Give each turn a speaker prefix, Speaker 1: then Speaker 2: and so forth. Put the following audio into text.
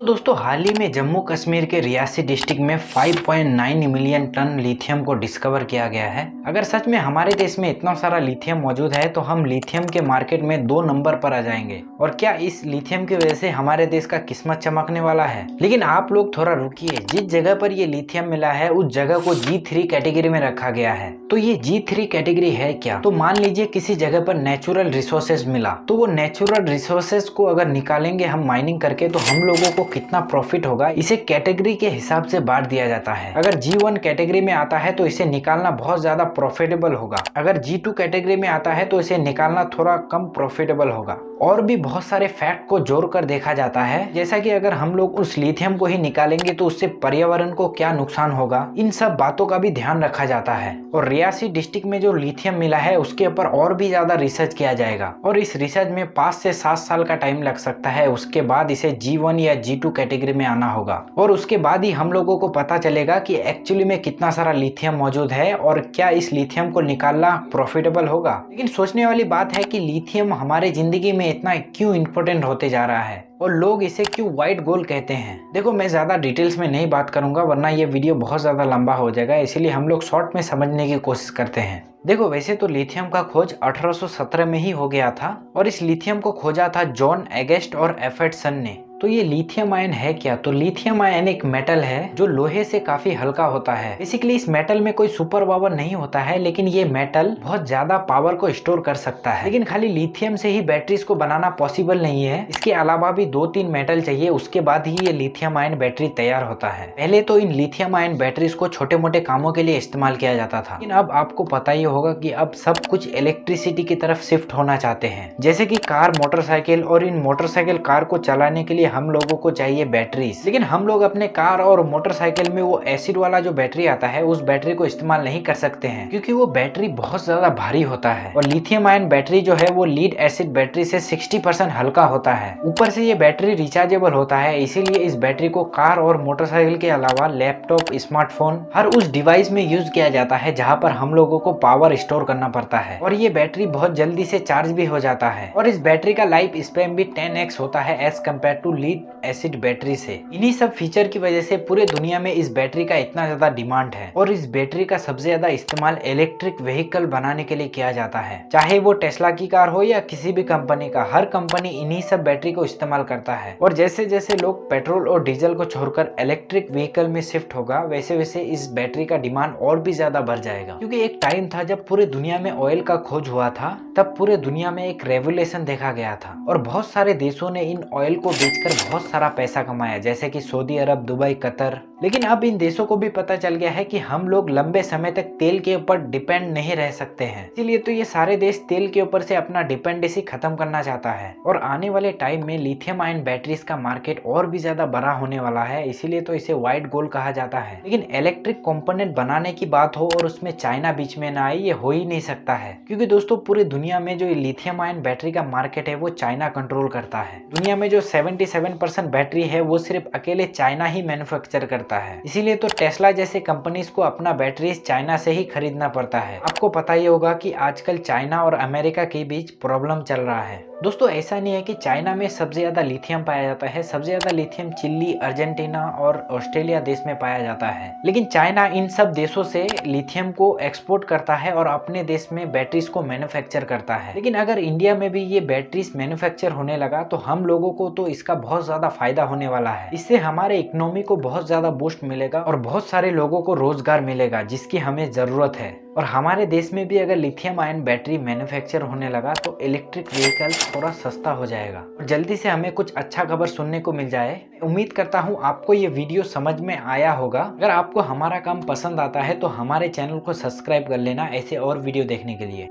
Speaker 1: दोस्तों हाल ही में जम्मू कश्मीर के रियासी डिस्ट्रिक्ट में 5.9 मिलियन टन लिथियम को डिस्कवर किया गया है। अगर सच में हमारे देश में इतना सारा लिथियम मौजूद है तो हम लिथियम के मार्केट में 2 नंबर पर आ जाएंगे। और क्या इस लिथियम की वजह से हमारे देश का किस्मत चमकने वाला है? लेकिन आप लोग थोड़ा रुकिए, जिस जगह पर ये लिथियम मिला है उस जगह को G3 कैटेगरी में रखा गया है। तो ये G3 कैटेगरी है क्या? तो मान लीजिए किसी जगह पर नेचुरल रिसोर्सेज मिला, तो वो नेचुरल रिसोर्सेज को अगर निकालेंगे हम माइनिंग करके तो हम लोगों को कितना प्रॉफिट होगा, इसे कैटेगरी के हिसाब से बांट दिया जाता है। अगर G1 कैटेगरी में आता है तो इसे निकालना बहुत ज्यादा प्रॉफिटेबल होगा। अगर G2 कैटेगरी में आता है तो इसे निकालना थोड़ा कम प्रॉफिटेबल होगा। और भी बहुत सारे फैक्ट को जोड़कर देखा जाता है, जैसा कि अगर हम लोग उस लिथियम को ही निकालेंगे तो उससे पर्यावरण को क्या नुकसान होगा, इन सब बातों का भी ध्यान रखा जाता है। और रियासी डिस्ट्रिक्ट में जो लिथियम मिला है उसके ऊपर और भी ज्यादा रिसर्च किया जाएगा और इस रिसर्च में 5 से 7 साल का टाइम लग सकता है। उसके बाद इसे G1 या G2 कैटेगरी में आना होगा और उसके बाद ही हम लोगों को पता चलेगा कि एक्चुअली में कितना सारा लिथियम मौजूद है और क्या इस लिथियम को निकालना प्रॉफिटेबल होगा। लेकिन सोचने वाली बात है कि लिथियम हमारे जिंदगी में इतना क्यों इंपॉर्टेंट होते जा रहा है और लोग इसे क्यों व्हाइट गोल्ड कहते हैं। देखो, मैं ज्यादा डिटेल्स में नहीं बात करूंगा वरना ये वीडियो बहुत ज्यादा लंबा हो जाएगा, इसीलिए हम लोग शॉर्ट में समझने की कोशिश करते हैं। देखो, वैसे तो लिथियम का खोज 1817 में ही हो गया था और इस लिथियम को खोजा था जॉन एगस्ट और एफर्टसन ने। तो ये लिथियम आयन है क्या? तो लिथियम आयन एक मेटल है जो लोहे से काफी हल्का होता है। बेसिकली इस मेटल में कोई सुपर पावर नहीं होता है, लेकिन ये मेटल बहुत ज्यादा पावर को स्टोर कर सकता है। लेकिन खाली लिथियम से ही बैटरीज को बनाना पॉसिबल नहीं है, इसके अलावा भी 2-3 मेटल चाहिए, उसके बाद ही ये लिथियम आयन बैटरी तैयार होता है। पहले तो इन लिथियम आयन बैटरीज को छोटे मोटे कामों के लिए इस्तेमाल किया जाता था, लेकिन अब आपको पता ही होगा कि अब सब कुछ इलेक्ट्रिसिटी की तरफ शिफ्ट होना चाहते हैं, जैसे कि कार, मोटरसाइकिल। और इन मोटरसाइकिल, कार को चलाने के लिए हम लोगों को चाहिए बैटरीज। लेकिन हम लोग अपने कार और मोटरसाइकिल में वो एसिड वाला जो बैटरी आता है उस बैटरी को इस्तेमाल नहीं कर सकते हैं, क्योंकि वो बैटरी बहुत ज्यादा भारी होता है। और लिथियम आयन बैटरी जो है वो लीड एसिड बैटरी से 60% हल्का होता है। ऊपर से ये बैटरी रिचार्जेबल होता है, इसीलिए इस बैटरी को कार और मोटरसाइकिल के अलावा लैपटॉप, स्मार्टफोन, हर उस डिवाइस में यूज किया जाता है जहाँ पर हम लोगों को पावर स्टोर करना पड़ता है। और ये बैटरी बहुत जल्दी से चार्ज भी हो जाता है और इस बैटरी का लाइफ स्पैन भी 10x होता है as compare to lead acid battery से। इन्हीं सब फीचर की वजह से पूरे दुनिया में इस बैटरी का इतना ज्यादा डिमांड है और इस बैटरी का सबसे ज्यादा इस्तेमाल इलेक्ट्रिक व्हीकल बनाने के लिए किया जाता है। चाहे वो टेस्ला की कार हो या किसी भी कंपनी का, हर कंपनी इन्हीं सब बैटरी को इस्तेमाल करता है। और जैसे जैसे लोग पेट्रोल और डीजल को छोड़कर इलेक्ट्रिक व्हीकल में शिफ्ट होगा, वैसे वैसे इस बैटरी का डिमांड और भी ज्यादा बढ़ जाएगा। क्योंकि एक टाइम था जब पूरे दुनिया में ऑयल का खोज हुआ था, तब पूरे दुनिया में एक रेवोल्यूशन देखा गया था और बहुत सारे देशों ने इन ऑयल को बेचकर बहुत सारा पैसा कमाया, जैसे कि सऊदी अरब, दुबई, कतर। लेकिन अब इन देशों को भी पता चल गया है कि हम लोग लंबे समय तक तेल के ऊपर डिपेंड नहीं रह सकते हैं, इसीलिए तो ये सारे देश तेल के ऊपर से अपना डिपेंडेंसी खत्म करना चाहता है। और आने वाले टाइम में लिथियम आयन बैटरीज का मार्केट और भी ज्यादा बड़ा होने वाला है, इसीलिए तो इसे व्हाइट गोल्ड कहा जाता है। लेकिन इलेक्ट्रिक कंपोनेंट बनाने की बात हो और उसमें चाइना बीच में ना आए, ये हो ही नहीं सकता है। क्योंकि दोस्तों पूरी दुनिया में जो लिथियम आयन बैटरी का मार्केट है वो चाइना कंट्रोल करता है। दुनिया में जो 77% बैटरी है वो सिर्फ अकेले चाइना ही मैन्युफैक्चर करता है। इसीलिए तो टेस्ला जैसे कंपनीज को अपना बैटरीज चाइना से ही खरीदना पड़ता है। आपको पता ही होगा कि आजकल चाइना और अमेरिका के बीच प्रॉब्लम चल रहा है। दोस्तों ऐसा नहीं है कि चाइना में सबसे ज्यादा लिथियम पाया जाता है, सबसे ज्यादा लिथियम चिली, अर्जेंटीना और ऑस्ट्रेलिया देश में पाया जाता है। लेकिन चाइना इन सब देशों से लिथियम को एक्सपोर्ट करता है और अपने देश में बैटरीज को मैन्युफैक्चर करता है। लेकिन अगर इंडिया में भी ये बैटरीज मैन्युफैक्चर होने लगा तो हम लोगों को तो इसका बहुत ज्यादा फायदा होने वाला है। इससे हमारे इकोनॉमी को बहुत ज्यादा बूस्ट मिलेगा और बहुत सारे लोगों को रोजगार मिलेगा, जिसकी हमें जरूरत है। और हमारे देश में भी अगर लिथियम आयन बैटरी मैन्युफैक्चर होने लगा तो इलेक्ट्रिक व्हीकल थोड़ा सस्ता हो जाएगा और जल्दी से हमें कुछ अच्छा खबर सुनने को मिल जाए। उम्मीद करता हूँ आपको ये वीडियो समझ में आया होगा। अगर आपको हमारा काम पसंद आता है तो हमारे चैनल को सब्सक्राइब कर लेना ऐसे और वीडियो देखने के लिए।